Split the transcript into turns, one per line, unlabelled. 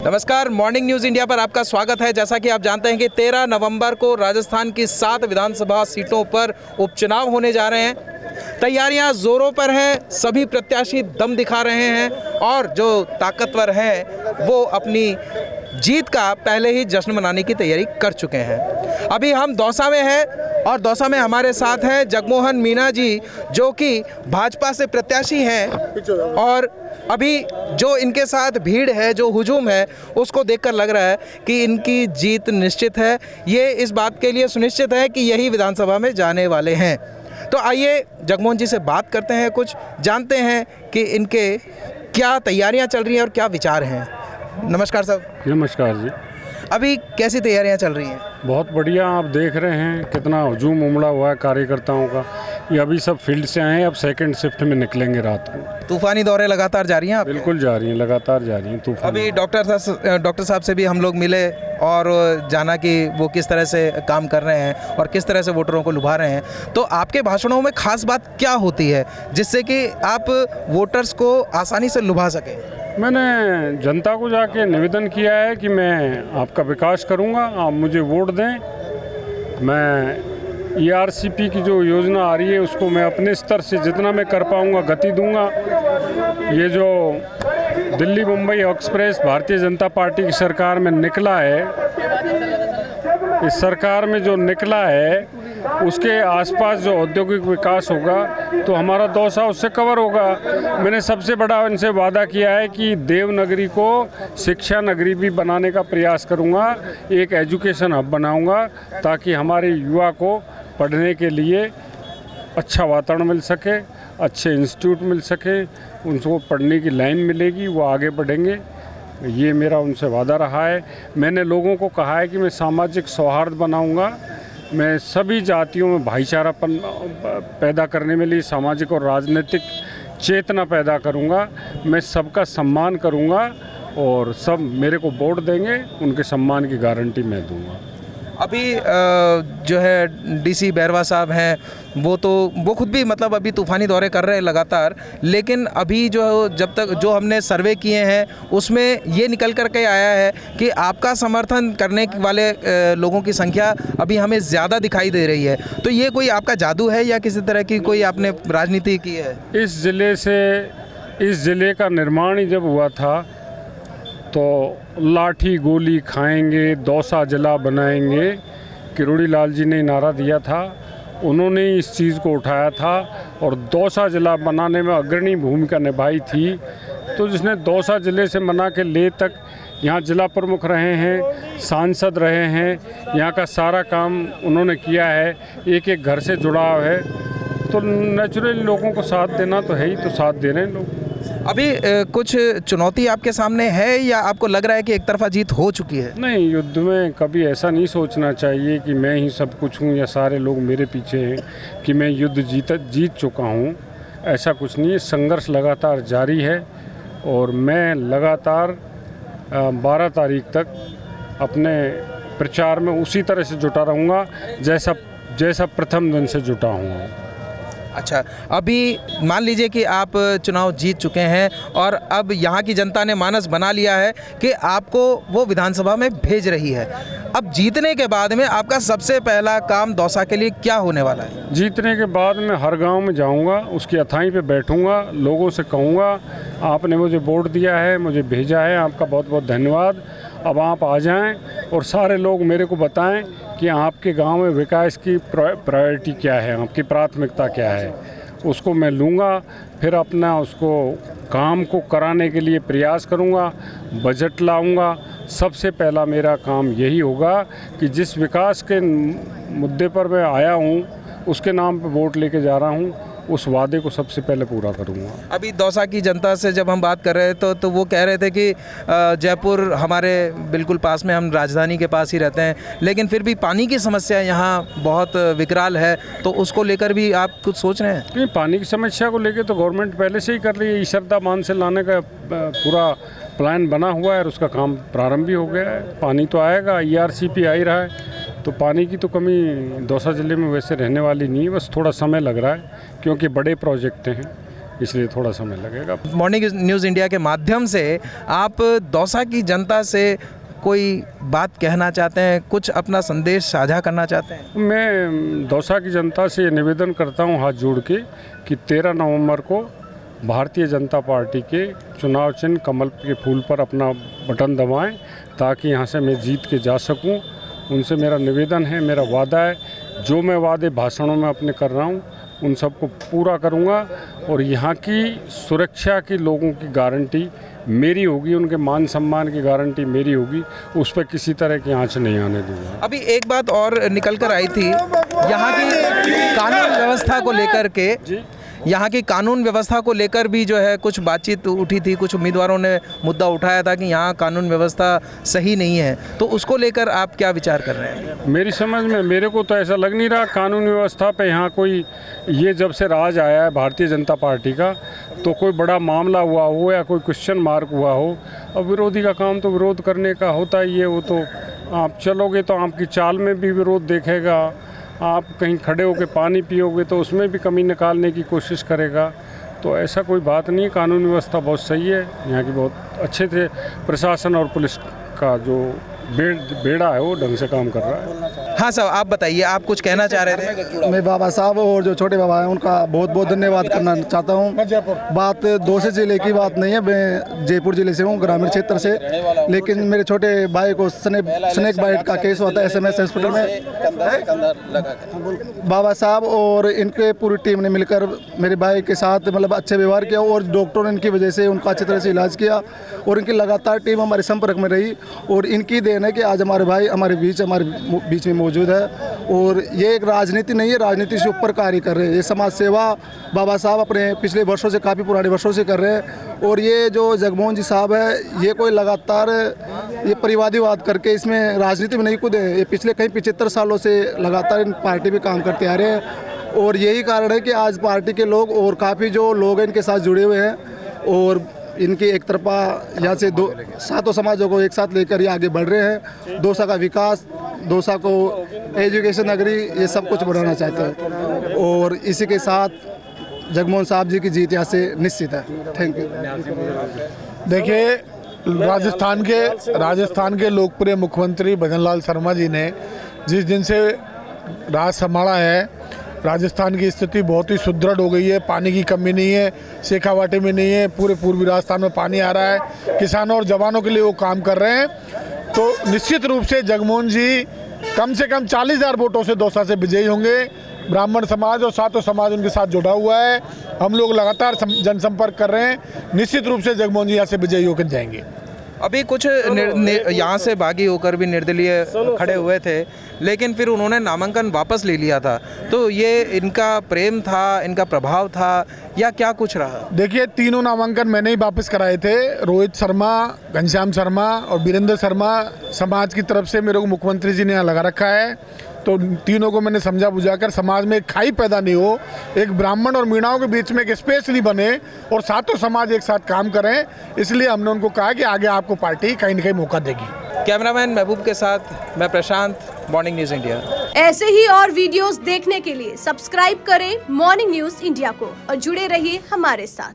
नमस्कार, morning news India पर आपका स्वागत है। जैसा कि आप जानते हैं कि 13 नवंबर को राजस्थान की 7 विधानसभा सीटों पर उपचुनाव होने जा रहे हैं। तैयारियां जोरों पर हैं, सभी प्रत्याशी दम दिखा रहे हैं और जो ताकतवर हैं वो अपनी जीत का पहले ही जश्न मनाने की तैयारी कर चुके हैं। अभी हम दौसा में हैं और दौसा में हमारे साथ हैं जगमोहन मीणा जी, जो कि भाजपा से प्रत्याशी हैं और अभी जो इनके साथ भीड़ है, जो हुजूम है, उसको देखकर लग रहा है कि इनकी जीत निश्चित है। ये इस बात के लिए सुनिश्चित है कि यही विधानसभा में जाने वाले हैं। तो आइए जगमोहन जी से बात करते हैं, कुछ जानते हैं कि इनके क्या तैयारियां चल रही हैं और क्या विचार हैं। नमस्कार साहब।
नमस्कार जी।
अभी कैसी तैयारियां चल रही हैं?
बहुत बढ़िया, आप देख रहे हैं कितना हुजूम उमड़ा हुआ है कार्यकर्ताओं का। ये अभी सब फील्ड से आए हैं, अब सेकंड शिफ्ट में निकलेंगे रात को।
तूफानी दौरे लगातार जारी हैं आपके?
बिल्कुल जारी हैं, लगातार जारी हैं तूफान।
अभी डॉक्टर साहब से भी हम लोग मिले और जाना कि वो किस तरह से काम कर रहे हैं और किस तरह से वोटरों को लुभा रहे हैं। तो आपके भाषणों में खास बात क्या होती है जिससे कि आप वोटर्स को आसानी से लुभा सकें?
मैंने जनता को जाके निवेदन किया है कि मैं आपका विकास करूंगा, आप मुझे वोट दें। मैं ERCP की जो योजना आ रही है उसको मैं अपने स्तर से जितना मैं कर पाऊंगा गति दूंगा। ये जो दिल्ली मुंबई एक्सप्रेस भारतीय जनता पार्टी की सरकार में निकला है, इस सरकार में जो निकला है उसके आसपास जो औद्योगिक विकास होगा तो हमारा दौसा उससे कवर होगा। मैंने सबसे बड़ा इनसे वादा किया है कि देवनगरी को शिक्षा नगरी भी बनाने का प्रयास करूंगा, एक एजुकेशन हब बनाऊंगा ताकि हमारे युवा को पढ़ने के लिए अच्छा वातावरण मिल सके, अच्छे इंस्टीट्यूट मिल सके, उनको पढ़ने की लाइन मिलेगी, वो आगे बढ़ेंगे। ये मेरा उनसे वादा रहा है। मैंने लोगों को कहा है कि मैं सामाजिक सौहार्द बनाऊंगा, मैं सभी जातियों में भाईचारापन पैदा करने में लिए सामाजिक और राजनीतिक चेतना पैदा करूंगा, मैं सबका सम्मान करूंगा और सब मेरे को वोट देंगे, उनके सम्मान की गारंटी मैं दूंगा।
अभी जो है DC बैरवा साहब हैं, वो खुद भी मतलब अभी तूफ़ानी दौरे कर रहे हैं लगातार, लेकिन अभी जो जब तक जो हमने सर्वे किए हैं उसमें ये निकल कर के आया है कि आपका समर्थन करने वाले लोगों की संख्या अभी हमें ज़्यादा दिखाई दे रही है। तो ये कोई आपका जादू है या किसी तरह की कोई आपने राजनीति की है?
इस ज़िले का निर्माण ही जब हुआ था तो लाठी गोली खाएंगे, दौसा जिला बनाएंगे, किरोड़ी लाल जी ने नारा दिया था, उन्होंने इस चीज़ को उठाया था और दौसा जिला बनाने में अग्रणी भूमिका निभाई थी। तो जिसने दौसा जिले से मना के ले तक यहाँ जिला प्रमुख रहे हैं, सांसद रहे हैं, यहाँ का सारा काम उन्होंने किया है, एक एक घर से जुड़ाव है, तो नेचुरली लोगों को साथ देना तो है ही, तो साथ दे रहे हैं लोग।
अभी कुछ चुनौती आपके सामने है या आपको लग रहा है कि एक तरफा जीत हो चुकी है?
नहीं, युद्ध में कभी ऐसा नहीं सोचना चाहिए कि मैं ही सब कुछ हूँ या सारे लोग मेरे पीछे हैं, कि मैं युद्ध जीत चुका हूँ। ऐसा कुछ नहीं है, संघर्ष लगातार जारी है और मैं लगातार 12 तारीख तक अपने प्रचार में उसी तरह से जुटा रहूँगा जैसा प्रथम दिन से जुटा हूँ।
अच्छा, अभी मान लीजिए कि आप चुनाव जीत चुके हैं और अब यहाँ की जनता ने मानस बना लिया है कि आपको वो विधानसभा में भेज रही है। अब जीतने के बाद में आपका सबसे पहला काम दौसा के लिए क्या होने वाला है?
जीतने के बाद मैं हर गांव में जाऊंगा, उसकी अथाई पे बैठूंगा, लोगों से कहूंगा आपने मुझे वोट दिया है, मुझे भेजा है, आपका बहुत बहुत धन्यवाद। अब आप आ जाएं और सारे लोग मेरे को बताएं कि आपके गांव में विकास की प्रायोरिटी क्या है, आपकी प्राथमिकता क्या है, उसको मैं लूँगा। फिर अपना उसको काम को कराने के लिए प्रयास करूँगा, बजट लाऊँगा। सबसे पहला मेरा काम यही होगा कि जिस विकास के मुद्दे पर मैं आया हूँ, उसके नाम पर वोट लेके जा रहा हूँ, उस वादे को सबसे पहले पूरा करूँगा।
अभी दौसा की जनता से जब हम बात कर रहे थे तो वो कह रहे थे कि जयपुर हमारे बिल्कुल पास में, हम राजधानी के पास ही रहते हैं, लेकिन फिर भी पानी की समस्या यहाँ बहुत विकराल है, तो उसको लेकर भी आप कुछ सोच रहे हैं?
नहीं, पानी की समस्या को लेकर तो गवर्नमेंट पहले से ही कर रही है। ईशरदा बांध से लाने का पूरा प्लान बना हुआ है और उसका काम प्रारंभ भी हो गया है। पानी तो आएगा, ERCP आ ही रहा है, तो पानी की तो कमी दौसा ज़िले में वैसे रहने वाली नहीं है, बस थोड़ा समय लग रहा है क्योंकि बड़े प्रोजेक्ट हैं। इसलिए थोड़ा समय लगेगा।
मॉर्निंग न्यूज़ इंडिया के माध्यम से आप दौसा की जनता से कोई बात कहना चाहते हैं, कुछ अपना संदेश साझा करना चाहते हैं?
मैं दौसा की जनता से निवेदन करता हूं हाथ जोड़ के कि 13 नवंबर को भारतीय जनता पार्टी के चुनाव चिन्ह कमल के फूल पर अपना बटन दबाएं ताकि यहां से मैं जीत के जा सकूं। उनसे मेरा निवेदन है, मेरा वादा है, जो मैं वादे भाषणों में अपने कर रहा हूं उन सबको पूरा करूंगा और यहाँ की सुरक्षा की लोगों की गारंटी मेरी होगी, उनके मान सम्मान की गारंटी मेरी होगी, उस पर किसी तरह की आंच नहीं आने दूंगा।
अभी एक बात और निकल कर आई थी, यहाँ की कानून व्यवस्था को लेकर के, यहाँ की कानून व्यवस्था को लेकर भी जो है कुछ बातचीत उठी थी, कुछ उम्मीदवारों ने मुद्दा उठाया था कि यहाँ कानून व्यवस्था सही नहीं है, तो उसको लेकर आप क्या विचार कर रहे हैं?
मेरी समझ में मेरे को तो ऐसा लग नहीं रहा कानून व्यवस्था पे यहाँ कोई, ये जब से राज आया है भारतीय जनता पार्टी का तो कोई बड़ा मामला हुआ हो या कोई क्वेश्चन मार्क हुआ हो। अब विरोधी का काम तो विरोध करने का होता ही है, वो तो आप चलोगे तो आपकी चाल में भी विरोध देखेगा, आप कहीं खड़े होकर पानी पियोगे तो उसमें भी कमी निकालने की कोशिश करेगा। तो ऐसा कोई बात नहीं, कानून व्यवस्था बहुत सही है यहाँ की, बहुत अच्छे थे, प्रशासन और पुलिस का जो बेड़ा है वो ढंग से काम कर रहा है।
हाँ साहब, आप बताइए, आप कुछ कहना चाह रहे थे?
मैं बाबा साहब और जो छोटे बाबा हैं उनका बहुत बहुत धन्यवाद करना चाहता हूँ। बात दौसा जिले की बात नहीं है, मैं जयपुर जिले से हूँ, ग्रामीण क्षेत्र से, लेकिन मेरे छोटे भाई को स्नेक बाइट का केस हुआ था SMS हॉस्पिटल में। बाबा साहब और इनके पूरी टीम ने मिलकर मेरे भाई के साथ मतलब अच्छे व्यवहार किया और डॉक्टरों ने इनकी वजह से उनका अच्छी तरह से इलाज किया और इनकी लगातार टीम हमारे संपर्क में रही और इनकी देन है कि आज हमारे भाई हमारे बीच में मौजूद है। और ये एक राजनीति नहीं है, राजनीति से ऊपर कार्य कर रहे हैं। ये समाज सेवा बाबा साहब अपने पिछले वर्षों से, काफ़ी पुराने वर्षों से कर रहे हैं। और ये जो जगमोहन जी साहब है, ये कोई लगातार ये परिवादीवाद करके इसमें राजनीति में नहीं कूदे, ये पिछले कहीं 75 सालों से लगातार इन पार्टी में काम करते आ रहे हैं। और यही कारण है कि आज पार्टी के लोग और काफ़ी जो लोग हैं इनके साथ जुड़े हुए हैं और इनकी एक तरफा यहाँ से सातों समाजों को एक साथ लेकर ये आगे बढ़ रहे हैं। दौसा का विकास, दौसा को एजुकेशन नगरी, ये सब कुछ बढ़ाना चाहते हैं और इसी के साथ जगमोहन साहब जी की जीत यहाँ से निश्चित है। Thank you.
देखिए, राजस्थान के लोकप्रिय मुख्यमंत्री भजन लाल शर्मा जी ने जिस दिन से राज संभाला है, राजस्थान की स्थिति बहुत ही सुदृढ़ हो गई है। पानी की कमी नहीं है, शेखावाटी में नहीं है, पूरे पूर्वी राजस्थान में पानी आ रहा है। किसानों और जवानों के लिए वो काम कर रहे हैं। तो निश्चित रूप से जगमोहन जी कम से कम 40,000 वोटों से दौसा से विजयी होंगे। ब्राह्मण समाज और सातों समाज उनके साथ जुड़ा हुआ है। हम लोग लगातार जनसंपर्क कर रहे हैं। निश्चित रूप से जगमोहन जी यहाँ से विजयी होकर जाएंगे।
अभी कुछ यहाँ से बागी होकर भी निर्दलीय खड़े हुए थे, लेकिन फिर उन्होंने नामांकन वापस ले लिया था, तो ये इनका प्रेम था, इनका प्रभाव था या क्या कुछ रहा?
देखिए, तीनों नामांकन मैंने ही वापस कराए थे। रोहित शर्मा, घनश्याम शर्मा और वीरेंद्र शर्मा समाज की तरफ से मेरे को मुख्यमंत्री जी ने यहाँ लगा रखा है। तो तीनों को मैंने समझा बुझाकर समाज में एक खाई पैदा नहीं हो, एक ब्राह्मण और मीणाओं के बीच में एक स्पेस नहीं बने और सातों समाज एक साथ काम करें, इसलिए हमने उनको कहा कि आगे आपको पार्टी कहीं न कहीं मौका देगी।
कैमरामैन महबूब के साथ मैं प्रशांत, मॉर्निंग न्यूज़ इंडिया।
ऐसे ही और वीडियोस देखने के लिए सब्सक्राइब करें मॉर्निंग न्यूज़ इंडिया को और जुड़े रहिए हमारे साथ।